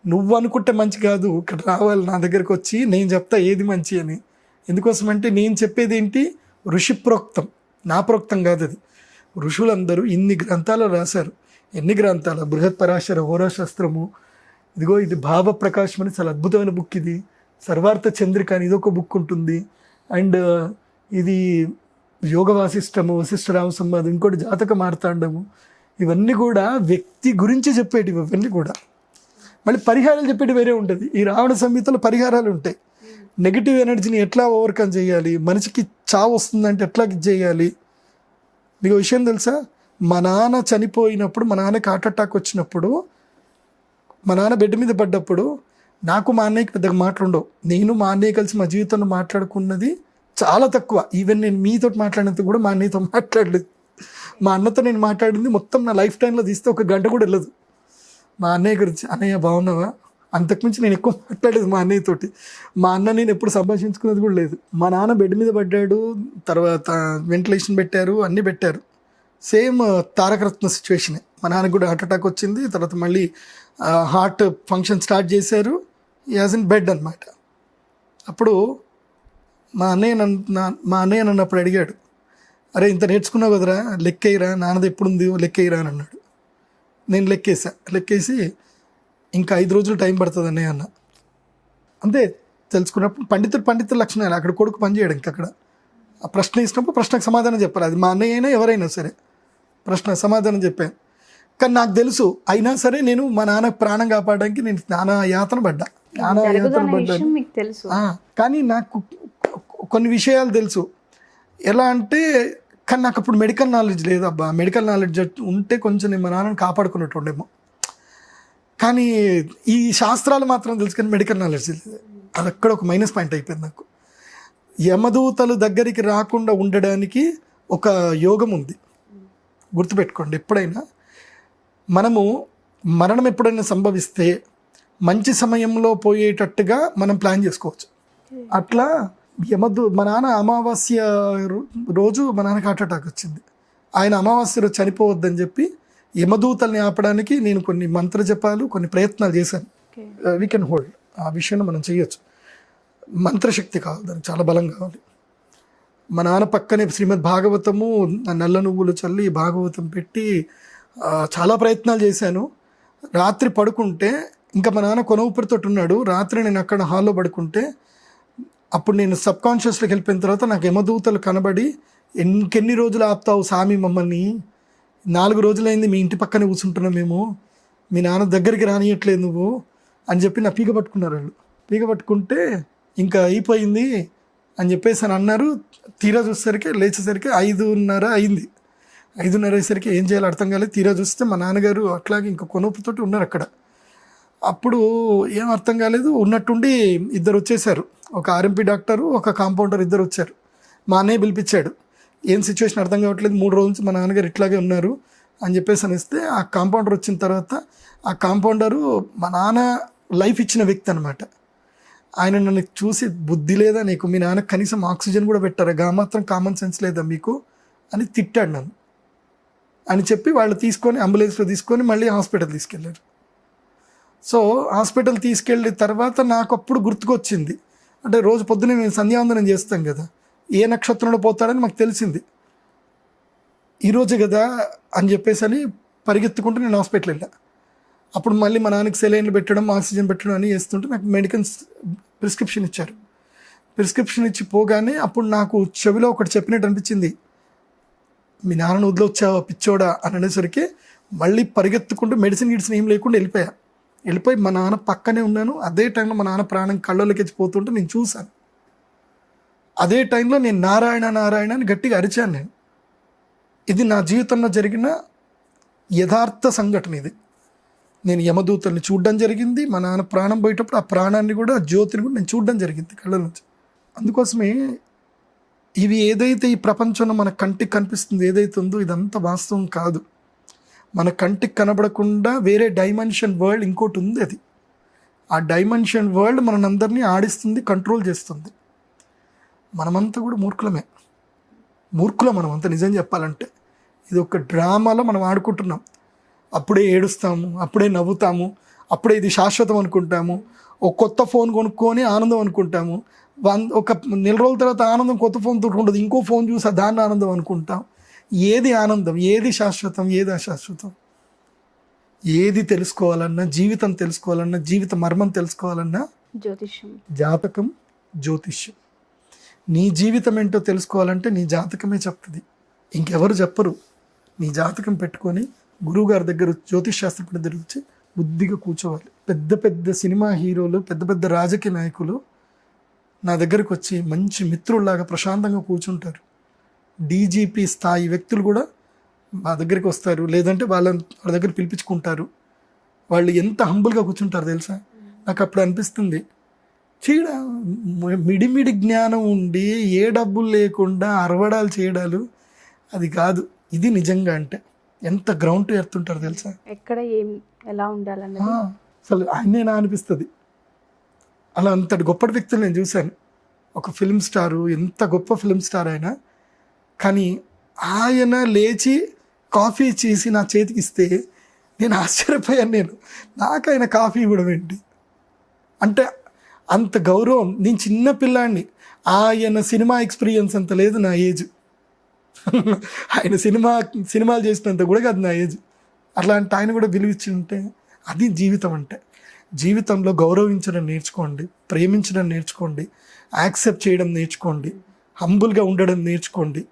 నువ్వు అనుకుంటే మంచి కాదు, ఇక్కడ రావాలి నా దగ్గరికి వచ్చి నేను చెప్తా ఏది మంచి అని. ఎందుకోసమంటే నేను చెప్పేది ఏంటి, ఋషిప్రోక్తం, నా ప్రోక్తం కాదు. అది ఋషులందరూ ఇన్ని గ్రంథాలు రాశారు. ఎన్ని గ్రంథాలు? బృహత్పరాశర హోరాశాస్త్రము, ఇదిగో ఇది భావప్రకాశం అని చాలా అద్భుతమైన బుక్. ఇది సర్వార్థ చంద్రిక అని ఇదొక బుక్ ఉంటుంది. అండ్ ఇది యోగ వాసిష్టము, వశిష్ఠ రామ సంవాదం, ఇంకోటి జాతక మార్తాండము, ఇవన్నీ కూడా వ్యక్తి గురించి చెప్పేటివి, ఇవన్నీ కూడా. మళ్ళీ పరిహారాలు చెప్పేటి వేరే ఉంటుంది. ఈ రావణ సంహితలో పరిహారాలు ఉంటాయి. నెగిటివ్ ఎనర్జీని ఎట్లా ఓవర్కమ్ చేయాలి, మనిషికి చావు వస్తుందంటే ఎట్లా చేయాలి. మీకు విషయం తెలుసా, మా నాన్న చనిపోయినప్పుడు, మా నాన్నకి హార్ట్ అటాక్ వచ్చినప్పుడు, మా నాన్న బెడ్ మీద పడ్డప్పుడు నాకు మా అన్నయ్యకి పెద్దగా మాట్లాడవు. నేను మా అన్నయ్య కలిసి మా జీవితంలో మాట్లాడుకున్నది చాలా తక్కువ. ఈవెన్ నేను మీతో మాట్లాడినంత కూడా మా అన్నయ్యతో మాట్లాడలేదు. మా అన్నతో నేను మాట్లాడింది మొత్తం నా లైఫ్ టైంలో తీస్తే 1 గంట కూడా వెళ్ళదు. మా అన్నయ్య గురించి, అన్నయ్య బాగున్నావా, అంతకుమించి నేను ఎక్కువ మాట్లాడలేదు మా అన్నయ్యతోటి. మా అన్న నేను ఎప్పుడు సంభాషించుకున్నది కూడా లేదు. మా నాన్న బెడ్ మీద పడ్డాడు, తర్వాత వెంటిలేషన్ పెట్టారు, అన్నీ పెట్టారు. సేమ్ తారకరత్న సిచ్యువేషనే. మా నాన్నకు కూడా హార్ట్ అటాక్ వచ్చింది. తర్వాత మళ్ళీ హార్ట్ ఫంక్షన్ స్టార్ట్ చేశారు. యాజ్ ఇన్ బెడ్ అనమాట. అప్పుడు మా అన్నయ్య నన్నప్పుడు అడిగాడు, అరే ఇంత నేర్చుకున్నావు కదరా, లెక్కేయరా, నాన్నది ఎప్పుడుంది లెక్కేయరా అని అన్నాడు. నేను లెక్కేసి ఇంకా 5 రోజులు టైం పడుతుంది అన్నయ్య అన్న. అంతే. తెలుసుకున్నప్పుడు పండితుల లక్షణాలు. అక్కడ కొడుకు పని చేయడం. ఇంకా అక్కడ ఆ ప్రశ్న ఇచ్చినప్పుడు ప్రశ్నకు సమాధానం చెప్పాలి. అది మా అన్నయ్య అయినా ఎవరైనా సరే ప్రశ్న సమాధానం చెప్పాను. కానీ నాకు తెలుసు, అయినా సరే నేను మా నాన్న ప్రాణం కాపాడడానికి నేను నానా యాతన పడ్డాను. కానీ నాకు కొన్ని విషయాలు తెలుసు. ఎలా అంటే, కానీ నాకు అప్పుడు మెడికల్ నాలెడ్జ్ లేదు. అబ్బా, మెడికల్ నాలెడ్జ్ ఉంటే కొంచెం నేను మా నాన్నని కాపాడుకున్నట్టుండేమో. కానీ ఈ శాస్త్రాలు మాత్రం తెలుసు, కానీ మెడికల్ నాలెడ్జ్ లేదు. అది అక్కడ ఒక మైనస్ పాయింట్ అయిపోయింది నాకు. యమదూతలు దగ్గరికి రాకుండా ఉండడానికి ఒక యోగం ఉంది. గుర్తుపెట్టుకోండి, ఎప్పుడైనా మనము మరణం ఎప్పుడైనా సంభవిస్తే మంచి సమయంలో పోయేటట్టుగా మనం ప్లాన్ చేసుకోవచ్చు. అట్లా మా నాన్న అమావాస్య రోజు మా నాన్నకి హార్ట్ అటాక్ వచ్చింది. ఆయన అమావాస్య రోజు చనిపోవద్దని చెప్పి యమదూతల్ని ఆపడానికి నేను కొన్ని మంత్ర జపాలు, కొన్ని ప్రయత్నాలు చేశాను. We can hold. ఆ విషయాన్ని మనం చేయొచ్చు. మంత్రశక్తి కావాలి, దానికి చాలా బలం కావాలి. మా నాన్న పక్కనే శ్రీమద్ భాగవతము, నల్ల నువ్వులు చల్లి భాగవతం పెట్టి చాలా ప్రయత్నాలు చేశాను. రాత్రి పడుకుంటే, ఇంకా మా నాన్న కొన ఊపిరితో ఉన్నాడు. రాత్రి నేను అక్కడ హాల్లో పడుకుంటే, అప్పుడు నేను సబ్కాన్షియస్లోకి వెళ్ళిపోయిన తర్వాత నాకు యమదూతలు కనబడి, ఇంకెన్ని రోజులు ఆపుతావు సామి మమ్మల్ని, 4 రోజులైంది మీ ఇంటి పక్కనే కూర్చుంటున్నాం మేము, మీ నాన్న దగ్గరికి రానియట్లేదు నువ్వు అని చెప్పి నా పీక పట్టుకున్నారు వాళ్ళు. పీక పట్టుకుంటే ఇంకా అయిపోయింది అని చెప్పేసి అని అన్నారు. తీరా చూసేసరికి, లేచేసరికి 5:30 అయింది. 5:30 అయ్యేసరికి ఏం చేయాలో అర్థం కాలేదు. తీరా చూస్తే మా నాన్నగారు అట్లాగే ఇంకా కొనుపుతోటి ఉన్నారు అక్కడ. అప్పుడు ఏం అర్థం కాలేదు. ఉన్నట్టుండి 2 వచ్చేసారు. ఒక ఆర్ఎంపీ డాక్టరు, ఒక కాంపౌండర్, 2 వచ్చారు. మా అన్నయ్య పిలిపించాడు. ఏం సిచ్యువేషన్ అర్థం కావట్లేదు, 3 రోజుల నుంచి మా నాన్నగారు ఇట్లాగే ఉన్నారు అని చెప్పేసి అనిస్తే, ఆ కాంపౌండర్ వచ్చిన తర్వాత, ఆ కాంపౌండరు మా నాన్న లైఫ్ ఇచ్చిన వ్యక్తి అనమాట. ఆయన నన్ను చూసి, బుద్ధి లేదా నీకు, మీ నాన్న కనీసం ఆక్సిజన్ కూడా పెట్టారా, మాత్రం కామన్ సెన్స్ లేదా మీకు అని తిట్టాడు నన్ను. అని చెప్పి వాళ్ళు తీసుకొని అంబులెన్స్లో తీసుకొని మళ్ళీ హాస్పిటల్ తీసుకెళ్ళారు. సో హాస్పిటల్ తీసుకెళ్ళిన తర్వాత నాకు అప్పుడు గుర్తుకొచ్చింది. అంటే రోజు పొద్దున్నే మేము సంధ్యావందనం చేస్తాం కదా, ఏ నక్షత్రంలో పోతాడని మాకు తెలిసింది. ఈరోజే కదా అని చెప్పేసి అని పరిగెత్తుకుంటూ నేను హాస్పిటల్ వెళ్ళా. అప్పుడు మళ్ళీ మా నాన్నకి సెలైన్లు పెట్టడం, ఆక్సిజన్ పెట్టడం అని చేస్తుంటే నాకు మెడికల్స్ ప్రిస్క్రిప్షన్ ఇచ్చారు. ప్రిస్క్రిప్షన్ ఇచ్చి పోగానే అప్పుడు నాకు చెవిలో ఒకటి చెప్పినట్టు అనిపించింది, మీ నాన్నను వదిలొచ్చావా పిచ్చోడా అని అనేసరికి మళ్ళీ పరిగెత్తుకుంటూ మెడిసిన్ ఏం లేకుండా వెళ్ళిపోయి మా నాన్న పక్కనే ఉన్నాను. అదే టైంలో మా నాన్న ప్రాణం కళ్ళలోకి పోతుంటే నేను చూశాను. అదే టైంలో నేను నారాయణ నారాయణ అని గట్టిగా అరిచాను నేను. ఇది నా జీవితంలో జరిగిన యథార్థ సంఘటన. ఇది నేను యమదూతల్ని చూడడం జరిగింది. మా నాన్న ప్రాణం పోయేటప్పుడు ఆ ప్రాణాన్ని కూడా, జ్యోతిని కూడా నేను చూడడం జరిగింది కళ్ళ నుంచి. అందుకోసమే ఇవి ఏదైతే ఈ ప్రపంచంలో మన కంటికి కనిపిస్తుంది, ఏదైతే ఉందో ఇదంతా వాస్తవం కాదు. మన కంటికి కనబడకుండా వేరే డైమెన్షన్ వరల్డ్ ఇంకోటి ఉంది. అది ఆ డైమెన్షన్ వరల్డ్ మనందరినీ ఆడిస్తుంది, కంట్రోల్ చేస్తుంది. మనమంతా కూడా మూర్ఖులం మనమంతా. నిజం చెప్పాలంటే ఇది ఒక డ్రామాలో మనం ఆడుకుంటున్నాం. అప్పుడే ఏడుస్తాము, అప్పుడే నవ్వుతాము, అప్పుడే ఇది శాశ్వతం అనుకుంటాము. ఒక కొత్త ఫోన్ కొనుక్కొని ఆనందం అనుకుంటాము. ఒక నెల రోజుల తర్వాత ఆనందం కొత్త ఫోన్ ఉండదు, ఇంకో ఫోన్ చూసి దాన్ని ఆనందం అనుకుంటాం. ఏది ఆనందం, ఏది శాశ్వతం, ఏది అశాశ్వతం? ఏది తెలుసుకోవాలన్నా, జీవితం తెలుసుకోవాలన్నా, జీవిత మర్మం తెలుసుకోవాలన్నా జ్యోతిష్యం, జాతకం, జ్యోతిష్యం. నీ జీవితం ఏంటో తెలుసుకోవాలంటే నీ జాతకమే చెప్తుంది, ఇంకెవరు చెప్పరు. నీ జాతకం పెట్టుకొని గురువు గారి దగ్గర జ్యోతిష్ శాస్త్ర పండితుడి దగ్గర వచ్చి బుద్ధిగా కూర్చోవాలి. పెద్ద పెద్ద సినిమా హీరోలు, పెద్ద పెద్ద రాజకీయ నాయకులు నా దగ్గరకు వచ్చి మంచి మిత్రుల్లాగా ప్రశాంతంగా కూర్చుంటారు. డీజీపీ స్థాయి వ్యక్తులు కూడా మా దగ్గరికి వస్తారు, లేదంటే వాళ్ళ దగ్గర పిలిపించుకుంటారు. వాళ్ళు ఎంత హంబుల్గా కూర్చుంటారు తెలుసా. నాకు అప్పుడు అనిపిస్తుంది, చీడ మిడిమిడి జ్ఞానం ఉండి ఏ డబ్బులు లేకుండా అరవడాలు చేయడాలు అది కాదు. ఇది నిజంగా అంటే ఎంత గ్రౌండ్ టు ఎర్త్ ఉంటారు తెలుసా. ఎక్కడ ఏం ఎలా ఉండాలన్నది అసలు ఆయనేనా అనిపిస్తుంది. అలా అంతటి గొప్పటి వ్యక్తులు నేను చూశాను. ఒక ఫిల్మ్ స్టారు, ఎంత గొప్ప ఫిల్మ్ స్టార్ అయినా, కానీ ఆయన లేచి కాఫీ చేసి నా చేతికి ఇస్తే నేను ఆశ్చర్యపోయాను. నాకు ఆయన కాఫీ ఇవ్వడం ఏంటి అంటే అంత గౌరవం. నేను చిన్న పిల్లాడిని, ఆయన సినిమా ఎక్స్పీరియన్స్ అంత లేదు నా ఏజ్. ఆయన సినిమాలు చేసినంత కూడా కాదు నా ఏజ్. అట్లాంటి ఆయన కూడా విలువిచ్చి ఉంటే అది జీవితం అంటే. జీవితంలో గౌరవించడం నేర్చుకోండి, ప్రేమించడం నేర్చుకోండి, యాక్సెప్ట్ చేయడం నేర్చుకోండి, హంబుల్గా ఉండడం నేర్చుకోండి.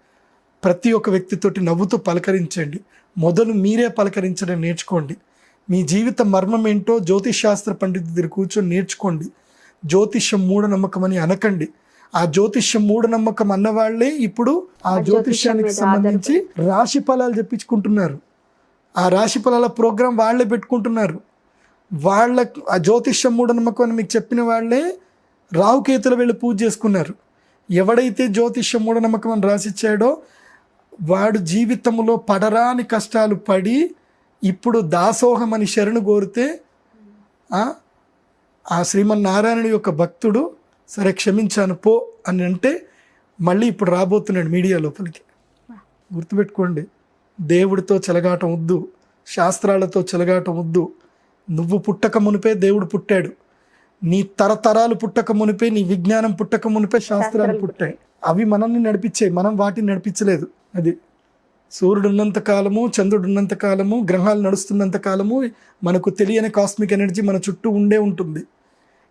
ప్రతి ఒక్క వ్యక్తితోటి నవ్వుతూ పలకరించండి. మొదలు మీరే పలకరించడం నేర్చుకోండి. మీ జీవిత మర్మం ఏంటో జ్యోతిష్ శాస్త్ర పండితుడి దగ్గర కూర్చొని నేర్చుకోండి. జ్యోతిష్యం మూఢనమ్మకం అని అనకండి. ఆ జ్యోతిష్యం మూఢనమ్మకం అన్నవాళ్లే ఇప్పుడు ఆ జ్యోతిష్యానికి సంబంధించి రాశి ఫలాలు చెప్పించుకుంటున్నారు. ఆ రాశి ఫలాల ప్రోగ్రాం వాళ్లే పెట్టుకుంటున్నారు. వాళ్ళ ఆ జ్యోతిష్యం మూఢనమ్మకం అని మీకు చెప్పిన వాళ్ళే రాహుకేతులు వెళ్ళి పూజ చేసుకున్నారు. ఎవడైతే జ్యోతిష్యం మూఢనమ్మకం అని రాసిచ్చాడో వాడు జీవితంలో పడరాని కష్టాలు పడి ఇప్పుడు దాసోహం అని శరణు కోరితే ఆ శ్రీమన్నారాయణుడి యొక్క భక్తుడు సరే క్షమించాను పో అని అంటే మళ్ళీ ఇప్పుడు రాబోతున్నాడు మీడియా లోపలికి. గుర్తుపెట్టుకోండి, దేవుడితో చెలగాటం వద్దు, శాస్త్రాలతో చెలగాటం వద్దు. నువ్వు పుట్టక మునిపే దేవుడు పుట్టాడు. నీ తరతరాలు పుట్టక మునిపే, నీ విజ్ఞానం పుట్టక మునిపే శాస్త్రాలు పుట్టాయి. అవి మనల్ని నడిపించాయి, మనం వాటిని నడిపించలేదు. అది సూర్యుడు ఉన్నంత కాలము, చంద్రుడు ఉన్నంత కాలము, గ్రహాలు నడుస్తున్నంత కాలము మనకు తెలియని కాస్మిక్ ఎనర్జీ మన చుట్టూ ఉండే ఉంటుంది.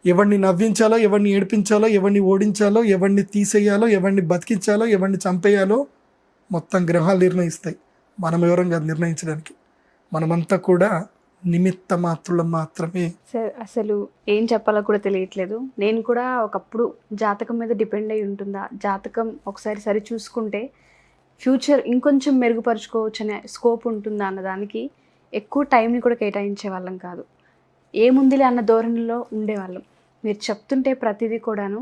ఎవరిని నవ్వించాలో, ఎవరిని ఏడిపించాలో, ఎవరిని ఓడించాలో, ఎవరిని తీసేయాలో, ఎవరిని బతికించాలో, ఎవరిని చంపేయాలో మొత్తం గ్రహాలు నిర్ణయిస్తాయి. మనం ఎవరం కాదు నిర్ణయించడానికి. మనమంతా కూడా నిమిత్త మాత్రులం మాత్రమే. సార్ అసలు ఏం చెప్పాలో కూడా తెలియట్లేదు. నేను కూడా ఒకప్పుడు జాతకం మీద డిపెండ్ అయి ఉంటుందా, జాతకం ఒకసారి సరి చూసుకుంటే ఫ్యూచర్ ఇంకొంచెం మెరుగుపరుచుకోవచ్చు అనే స్కోప్ ఉంటుందా అన్నదానికి ఎక్కువ టైంని కూడా కేటాయించే వాళ్ళం కాదు. ఏముందిలే అన్న ధోరణిలో ఉండేవాళ్ళం. మీరు చెప్తుంటే ప్రతిదీ కూడాను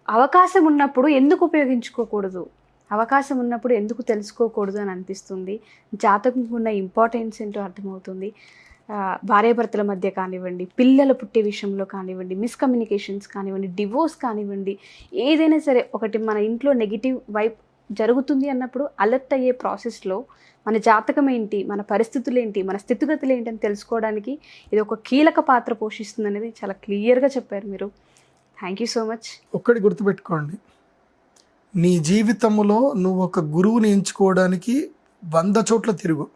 అవకాశం ఉన్నప్పుడు ఎందుకు ఉపయోగించుకోకూడదు, అవకాశం ఉన్నప్పుడు ఎందుకు తెలుసుకోకూడదు అని అనిపిస్తుంది. జాతకం ఉన్న ఇంపార్టెన్స్ ఏంటో అర్థమవుతుంది. భార్యాభర్తల మధ్య కానివ్వండి, పిల్లలు పుట్టే విషయంలో కానివ్వండి, మిస్కమ్యూనికేషన్స్ కానివ్వండి, డివోర్స్ కానివ్వండి, ఏదైనా సరే ఒకటి మన ఇంట్లో నెగిటివ్ వైప్ జరుగుతుంది అన్నప్పుడు అలర్ట్ అయ్యే ప్రాసెస్లో మన జాతకం ఏంటి, మన పరిస్థితులు ఏంటి, మన స్థితిగతులు ఏంటి అని తెలుసుకోవడానికి ఇది ఒక కీలక పాత్ర పోషిస్తుంది అనేది చాలా క్లియర్గా చెప్పారు మీరు. Thank you so much. ఒక్కటి గుర్తుపెట్టుకోండి, నీ జీవితంలో నువ్వు ఒక గురువుని ఎంచుకోవడానికి 100 చోట్ల తిరుగు,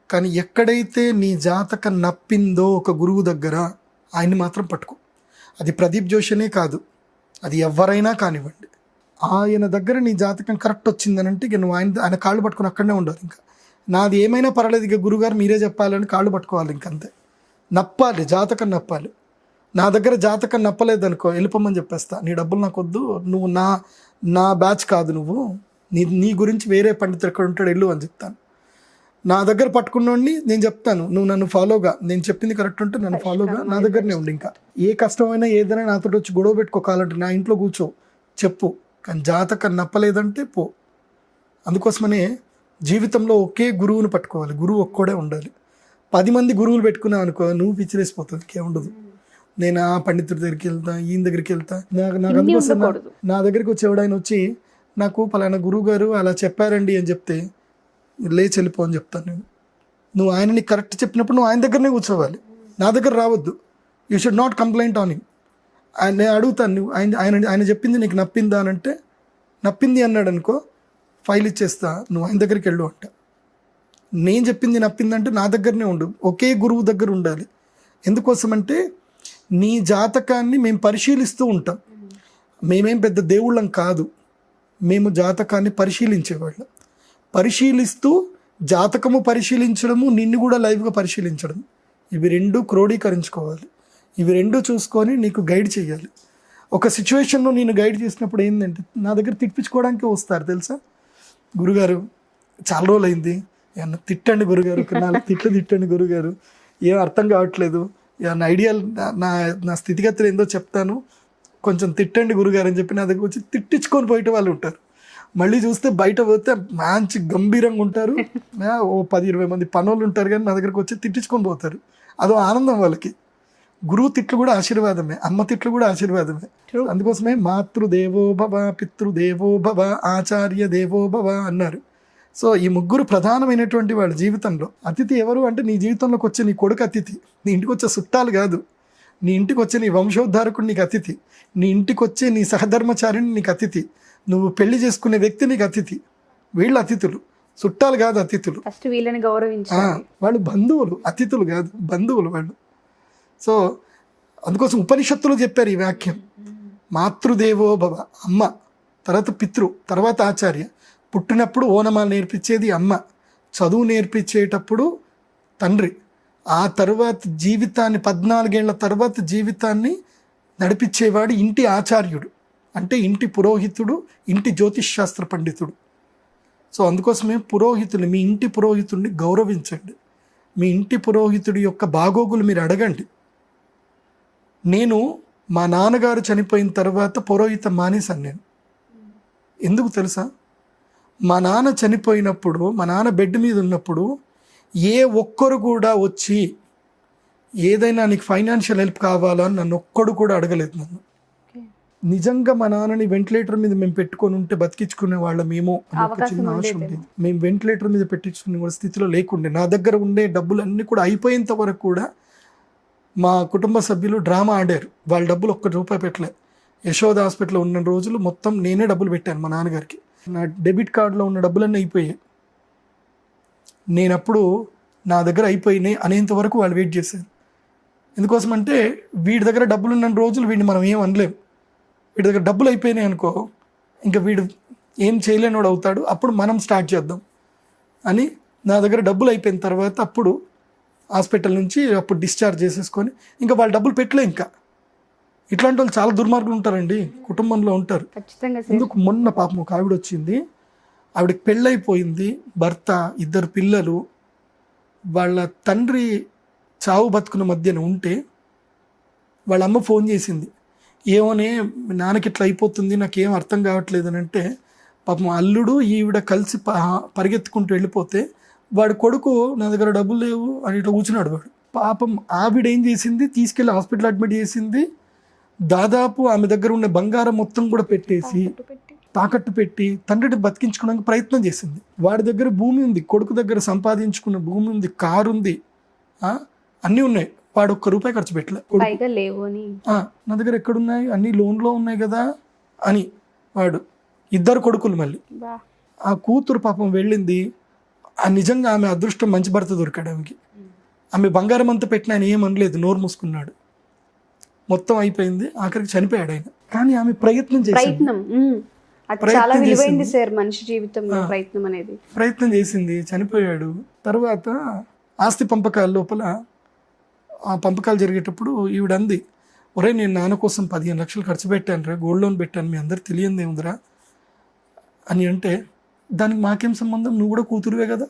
కానీ ఎక్కడైతే నీ జాతకం నప్పిందో ఒక గురువు దగ్గర ఆయన్ని మాత్రం పట్టుకో. అది ప్రదీప్ జోషినే కాదు, అది ఎవరైనా కానివ్వండి. ఆయన దగ్గర నీ జాతకం కరెక్ట్ వచ్చిందని అంటే ఇక నువ్వు ఆయన కాళ్ళు పట్టుకొని అక్కడనే ఉండవు. ఇంకా నాది ఏమైనా పర్వాలేదు, ఇక గురుగారు మీరే చెప్పాలని కాళ్ళు పట్టుకోవాలి. ఇంకంతే, నప్పాలి, జాతకం నప్పాలి. నా దగ్గర జాతకం నప్పలేదనుకో వెళ్ళిపోమని చెప్పేస్తా. నీ డబ్బులు నాకు వద్దు, నువ్వు నా బ్యాచ్ కాదు, నువ్వు నీ గురించి వేరే పండితుడు ఎక్కడ ఉంటాడు వెళ్ళు అని చెప్తాను. నా దగ్గర పట్టుకున్నోడిని నేను చెప్తాను, నువ్వు నన్ను ఫాలోగా, నేను చెప్పింది కరెక్ట్ ఉంటే నన్ను ఫాలోగా, నా దగ్గరనే ఉండి. ఇంకా ఏ కష్టమైనా ఏదైనా నాతో వచ్చి గొడవ పెట్టుకోవాలంటే నా ఇంట్లో కూర్చో చెప్పు, కానీ జాతకం నప్పలేదంటే పో. అందుకోసమనే జీవితంలో ఒకే గురువుని పట్టుకోవాలి, గురువు ఒక్కడే ఉండాలి. 10 మంది గురువులు పెట్టుకున్నావు అనుకో నువ్వు పిచ్చిరేసిపోతుంది, ఇంకేముండదు. నేను ఆ పండితుడి దగ్గరికి వెళ్తా, ఈయన దగ్గరికి వెళ్తా. నాకు అందుకోసం నా దగ్గరికి వచ్చి ఎవడైనా వచ్చి నాకు పలానా గురువు గారు అలా చెప్పారండి అని చెప్తే లేచి వెళ్ళిపో అని చెప్తాను నేను. నువ్వు ఆయనని కరెక్ట్ చెప్పినప్పుడు నువ్వు ఆయన దగ్గరనే కూర్చోవాలి, నా దగ్గర రావద్దు. You should not complaint on him. నేను అడుగుతాను, నువ్వు ఆయన చెప్పింది నీకు నప్పిందా అని అంటే నప్పింది అన్నాడు అనుకో ఫైల్ ఇచ్చేస్తా, నువ్వు ఆయన దగ్గరికి వెళ్ళు అంట. నేను చెప్పింది నప్పిందంటే నా దగ్గరనే ఉండు, ఒకే గురువు దగ్గర ఉండాలి. ఎందుకోసమంటే నీ జాతకాన్ని మేము పరిశీలిస్తూ ఉంటాం. మేమేం పెద్ద దేవుళ్ళం కాదు, మేము జాతకాన్ని పరిశీలించేవాళ్ళం. పరిశీలిస్తూ జాతకము పరిశీలించడము, నిన్ను కూడా లైవ్గా పరిశీలించడం, ఇవి రెండు క్రోడీకరించుకోవాలి. ఇవి రెండు చూసుకొని నీకు గైడ్ చేయాలి. ఒక సిచ్యువేషన్లో నేను గైడ్ చేసినప్పుడు ఏంటంటే నా దగ్గర తిప్పించుకోవడానికి వస్తారు తెలుసా, గురుగారు చాలా రోజులు అయింది, ఏమన్నా తిట్టండి గురుగారు, ఒక 4 తిట్లు తిట్టండి గురుగారు, ఏం అర్థం కావట్లేదు, ఏమన్నా ఐడియాలు నా స్థితిగతులు ఏందో చెప్తాను, కొంచెం తిట్టండి గురుగారు అని చెప్పి నా దగ్గర వచ్చి తిట్టించుకొని పోయే వాళ్ళు ఉంటారు. మళ్ళీ చూస్తే బయట పోతే మంచి గంభీరంగా ఉంటారు, ఓ 10-20 మంది పనులు ఉంటారు, కానీ నా దగ్గరకు వచ్చి తిట్టించుకొని పోతారు. అదో ఆనందం వాళ్ళకి. గురువు తిట్లు కూడా ఆశీర్వాదమే, అమ్మ తిట్లు కూడా ఆశీర్వాదమే. అందుకోసమే మాతృదేవో భవ, పితృదేవో భవ, ఆచార్య దేవో భవ అన్నారు. సో ఈ ముగ్గురు ప్రధానమైనటువంటి వాళ్ళ జీవితంలో. అతిథి ఎవరు అంటే నీ జీవితంలోకి వచ్చే నీ కొడుకు అతిథి, నీ ఇంటికి వచ్చే చుట్టాలు కాదు, నీ ఇంటికి వచ్చే నీ వంశోద్ధారకుడు నీకు అతిథి, నీ ఇంటికి వచ్చే నీ సహధర్మచారిని నీకు అతిథి, నువ్వు పెళ్లి చేసుకునే వ్యక్తి నీకు అతిథి. వీళ్ళు అతిథులు, చుట్టాలు కాదు అతిథులు. ఫస్ట్ వీళ్ళని గౌరవించాలి. వాళ్ళు బంధువులు, అతిథులు కాదు బంధువులు వాళ్ళు. సో అందుకోసం ఉపనిషత్తులు చెప్పారు ఈ వాక్యం, మాతృదేవో భవ, అమ్మ, తర్వాత పితృ, తర్వాత ఆచార్య. పుట్టినప్పుడు ఓనమాలు నేర్పించేది అమ్మ, చదువు నేర్పించేటప్పుడు తండ్రి, ఆ తర్వాత జీవితాన్ని 14 ఏళ్ల తర్వాత జీవితాన్ని నడిపించేవాడు ఇంటి ఆచార్యుడు, అంటే ఇంటి పురోహితుడు, ఇంటి జ్యోతిష్ శాస్త్ర పండితుడు. సో అందుకోసమే పురోహితుని, మీ ఇంటి పురోహితుడిని గౌరవించండి, మీ ఇంటి పురోహితుడి యొక్క బాగోగులు మీరు అడగండి. నేను మా నాన్నగారు చనిపోయిన తర్వాత పురోహితం మానేశాను నేను. ఎందుకు తెలుసా, మా నాన్న చనిపోయినప్పుడు, మా నాన్న బెడ్ మీద ఉన్నప్పుడు ఏ ఒక్కరు కూడా వచ్చి ఏదైనా నీకు ఫైనాన్షియల్ హెల్ప్ కావాలా అని నన్ను ఒక్కడు కూడా అడగలేదు నన్ను. నిజంగా మా నాన్నని వెంటిలేటర్ మీద మేము పెట్టుకొని ఉంటే బతికించుకునే వాళ్ళమేమో అని ఒక చిన్న ఆశ ఉండేది. మేము వెంటిలేటర్ మీద పెట్టించుకునే స్థితిలో లేకుండే. నా దగ్గర ఉండే డబ్బులు అన్నీ కూడా అయిపోయేంత వరకు కూడా మా కుటుంబ సభ్యులు డ్రామా ఆడారు. వాళ్ళ డబ్బులు ₹1 పెట్టలే. యశోద హాస్పిటల్లో ఉన్న రోజులు మొత్తం నేనే డబ్బులు పెట్టాను మా నాన్నగారికి. నా డెబిట్ కార్డులో ఉన్న డబ్బులన్నీ అయిపోయాయి. నేనప్పుడు నా దగ్గర అయిపోయినాయి అనేంత వరకు వాళ్ళు వెయిట్ చేశారు. ఎందుకోసం అంటే వీడి దగ్గర డబ్బులు ఉన్న రోజులు వీడిని మనం ఏం అనలేం. వీడి దగ్గర డబ్బులు అయిపోయినాయి అనుకో, ఇంకా వీడు ఏం చేయలేనివాడు అవుతాడు, అప్పుడు మనం స్టార్ట్ చేద్దాం అని. నా దగ్గర డబ్బులు అయిపోయిన తర్వాత అప్పుడు హాస్పిటల్ నుంచి అప్పుడు డిశ్చార్జ్ చేసేసుకొని ఇంకా వాళ్ళు డబ్బులు పెట్టలే. ఇంకా ఇట్లాంటి వాళ్ళు చాలా దుర్మార్గులు ఉంటారండి, కుటుంబంలో ఉంటారు. ఎందుకు మొన్న పాపం ఒక ఆవిడ వచ్చింది, ఆవిడకి పెళ్ళైపోయింది, భర్త, 2 పిల్లలు, వాళ్ళ తండ్రి చావు బతుకుల మధ్యన ఉంటే వాళ్ళ అమ్మ ఫోన్ చేసింది, ఏమోనే నాన్నకి ఇట్లా అయిపోతుంది, నాకేం అర్థం కావట్లేదు అని అంటే, పాపం అల్లుడు ఈవిడ కలిసి పరిగెత్తుకుంటూ వెళ్ళిపోతే వాడి కొడుకు నా దగ్గర డబ్బులు లేవు అని ఇట్లా కూర్చున్నాడు వాడు. పాపం ఆవిడ ఏం చేసింది, తీసుకెళ్ళి హాస్పిటల్ అడ్మిట్ చేసింది. దాదాపు ఆమె దగ్గర ఉన్న బంగారం మొత్తం కూడా పెట్టేసి తాకట్టు పెట్టి తండ్రిని బతికించుకోవడానికి ప్రయత్నం చేసింది. వాడి దగ్గర భూమి ఉంది, కొడుకు దగ్గర సంపాదించుకున్న భూమి ఉంది, కారు ఉంది, అన్నీ ఉన్నాయి. వాడు ₹1 ఖర్చు పెట్టలే. నా దగ్గర ఎక్కడున్నాయి, అన్ని లోన్లో ఉన్నాయి కదా అని వాడు. 2 కొడుకులు మళ్ళీ. ఆ కూతురు పాపం వెళ్ళింది. నిజంగా ఆమె అదృష్టం, మంచి భర్త దొరికాడు ఆమెకి. ఆమె బంగారం అంతా పెట్టిన ఆయన ఏమనలేదు, నోరు మూసుకున్నాడు. మొత్తం అయిపోయింది, ఆఖరికి చనిపోయాడు ఆయన. కానీ ఆమె ప్రయత్నం చేసింది, చనిపోయాడు. తర్వాత ఆస్తి పంపకాల లోపల, ఆ పంపకాలు జరిగేటప్పుడు ఈవిడ అంది, ఒరే నేను నాన్న కోసం 15 లక్షలు ఖర్చు పెట్టాను రా, గోల్డ్ లోన్ పెట్టాను, మీ అందరు తెలియంది ఏముందిరా అని అంటే, దానికి మాకేం సంబంధం, నువ్వు కూడా కూతురువే కదా,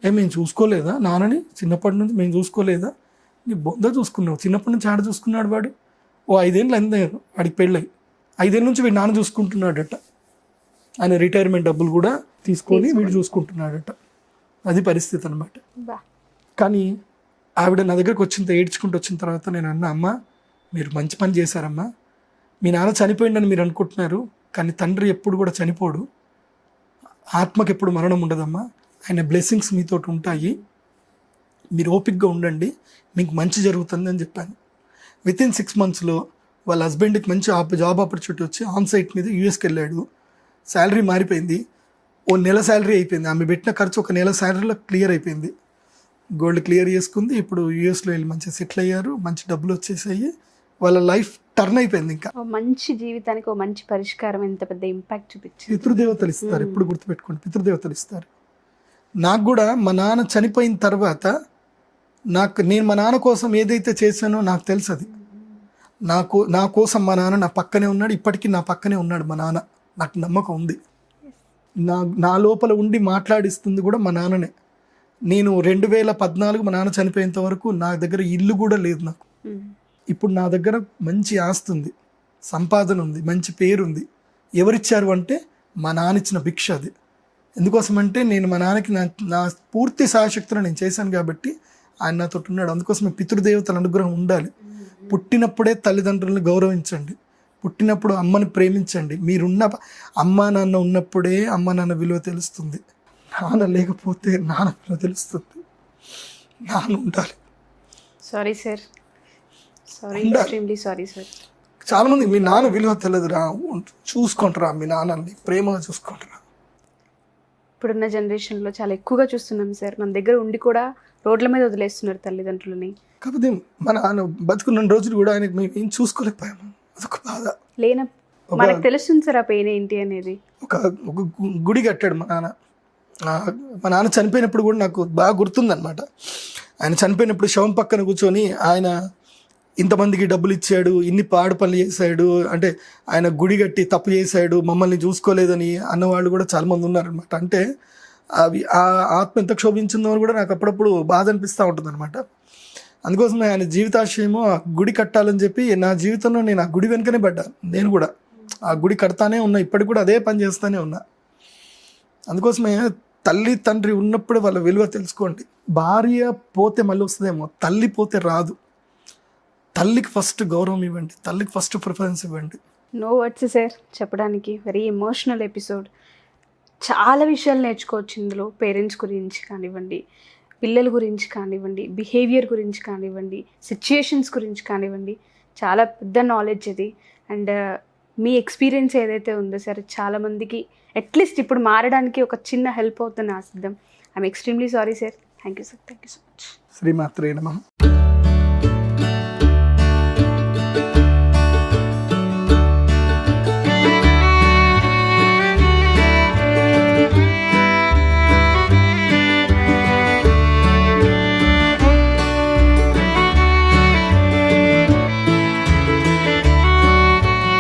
మేము చూసుకోలేదా నాన్నని, చిన్నప్పటి నుంచి మేము చూసుకోలేదా, నీ బొంద చూసుకున్నావు, చిన్నప్పటి నుంచి ఆడ చూసుకున్నాడు వాడు. ఓ 5 ఏళ్ళు అయింది వాడికి పెళ్ళై, 5 ఏళ్ళ నుంచి వీడు నాన్న చూసుకుంటున్నాడట. ఆయన రిటైర్మెంట్ డబ్బులు కూడా తీసుకొని వీడు చూసుకుంటున్నాడట. అది పరిస్థితి అనమాట. కానీ ఆవిడ నా దగ్గరకు ఏడ్చుకుంటూ వచ్చిన తర్వాత నేను అన్నా, అమ్మ మీరు మంచి పని చేశారమ్మా, మీ నాన్న చనిపోయిందని మీరు అనుకుంటున్నారు, కానీ తండ్రి ఎప్పుడు కూడా చనిపోడు, ఆత్మకి ఎప్పుడు మరణం ఉండదమ్మా, ఆయన బ్లెస్సింగ్స్ మీతో ఉంటాయి, మీరు ఓపిక్గా ఉండండి, మీకు మంచి జరుగుతుంది అని చెప్పాను. వితిన్ 6 monthsలో వాళ్ళ హస్బెండ్కి మంచి జాబ్ ఆపర్చునిటీ వచ్చి ఆన్ సైట్ మీద యూఎస్కి వెళ్ళాడు. శాలరీ మారిపోయింది, ఓ నెల శాలరీ అయిపోయింది. ఆమె పెట్టిన ఖర్చు 1 నెల శాలరీలో క్లియర్ అయిపోయింది. గోల్డ్ క్లియర్ చేసుకుంది, ఇప్పుడు యూఎస్లో వెళ్ళి మంచిగా సెటిల్ అయ్యారు, మంచి డబ్బులు వచ్చేసాయి, వాళ్ళ లైఫ్ టర్న్ అయిపోయింది. ఇంకా మంచి జీవితానికి ఒక మంచి పరిష్కారం, ఎంత పెద్ద ఇంపాక్ట్ చూపించింది. పితృదేవతలు ఇస్తారు, ఎప్పుడు గుర్తుపెట్టుకోండి, పితృదేవతలు ఇస్తారు. నాకు కూడా మా నాన్న చనిపోయిన తర్వాత నేను మా నాన్న కోసం ఏదైతే చేశానో నాకు తెలుసు అది. నా కోసం మా నాన్న నా పక్కనే ఉన్నాడు, ఇప్పటికీ నా పక్కనే ఉన్నాడు మా నాన్న. నాకు నమ్మకం ఉంది. నా లోపల ఉండి మాట్లాడిస్తుంది కూడా మా నాన్ననే. నేను 2014 మా నాన్న చనిపోయేంత వరకు నా దగ్గర ఇల్లు కూడా లేదు నాకు. ఇప్పుడు నా దగ్గర మంచి ఆస్తి ఉంది, సంపాదన ఉంది, మంచి పేరుంది. ఎవరిచ్చారు అంటే మా నాన్న ఇచ్చిన భిక్ష అది. ఎందుకోసమంటే నేను మా నాన్నకి నా పూర్తి సాయశక్తిలో నేను చేశాను కాబట్టి ఆయన నాతో ఉన్నాడు. అందుకోసమే పితృదేవతల అనుగ్రహం ఉండాలి. పుట్టినప్పుడే తల్లిదండ్రులను గౌరవించండి, పుట్టినప్పుడు అమ్మని ప్రేమించండి. మీరున్న అమ్మా నాన్న ఉన్నప్పుడే అమ్మ నాన్న విలువ తెలుస్తుంది. నాన్న లేకపోతే నాన్న విలువ తెలుస్తుంది. నాన్న ఉండాలి. Sorry sir, sorry, extremely sorry sir. చాలామంది మీ నాన్న విలువ తెలియదురా, చూసుకుంటారా మీ నాన్నని, ప్రేమగా చూసుకుంటారా. ఇప్పుడున్న జనరేషన్లో చాలా ఎక్కువగా చూస్తున్నాం సార్. మన దగ్గర ఉండి కూడా రోడ్ల మీద వదిలేస్తున్నారు తల్లిదండ్రులని. కాకపోతే మన నాన్న బతుకున్న రోజులు కూడా ఆయనకి మేము ఏం చూసుకోలేకపోయాము. అదొక బాధ. మనకు తెలుస్తుంది సార్ ఆ పెయిన్ ఏంటి అనేది. ఒక గుడి కట్టాడు మా నాన్న. మా నాన్న చనిపోయినప్పుడు కూడా నాకు బాగా గుర్తుందనమాట. ఆయన చనిపోయినప్పుడు శవం పక్కన కూర్చొని ఆయన ఇంతమందికి డబ్బులు ఇచ్చాడు, ఇన్ని పాడు పనులు చేశాడు, అంటే ఆయన గుడి కట్టి తప్పు చేశాడు, మమ్మల్ని చూసుకోలేదని అన్నవాళ్ళు కూడా చాలామంది ఉన్నారనమాట. అంటే అవి ఆ ఆత్మ ఎంత క్షోభించిందో అని కూడా నాకు అప్పుడప్పుడు బాధ అనిపిస్తూ ఉంటుంది అనమాట. అందుకోసం ఆయన జీవితాశయము ఆ గుడి కట్టాలని చెప్పి నా జీవితంలో నేను ఆ గుడి వెనుకనే పడ్డా. నేను కూడా ఆ గుడి కడతానే ఉన్నా, ఇప్పటికి కూడా అదే పని చేస్తూనే ఉన్నా. అందుకోసమే తల్లి తండ్రి ఉన్నప్పుడు వాళ్ళ విలువ తెలుసుకోండి. భార్య పోతే మళ్ళీ వస్తుందేమో, తల్లి పోతే రాదు. తల్లికి ఫస్ట్ గౌరవం ఇవ్వండి, తల్లికి ఫస్ట్ ప్రిఫరెన్స్ ఇవ్వండి. నో వర్డ్స్ సార్ చెప్పడానికి. Very emotional episode. చాలా విషయాలు నేర్చుకోవచ్చు ఇందులో. పేరెంట్స్ గురించి కానివ్వండి, పిల్లల గురించి కానివ్వండి, బిహేవియర్ గురించి కానివ్వండి, సిచ్యుయేషన్స్ గురించి కానివ్వండి. చాలా పెద్ద నాలెడ్జ్ ఇది. అండ్ మీ ఎక్స్పీరియన్స్ ఏదైతే ఉందో సార్, చాలామందికి అట్లీస్ట్ ఇప్పుడు మారడానికి ఒక చిన్న హెల్ప్ అవుతుంది ఆశిద్దాం. I'm extremely sorry sir. Thank you sir, thank you so much. శ్రీమాత్రే నమః.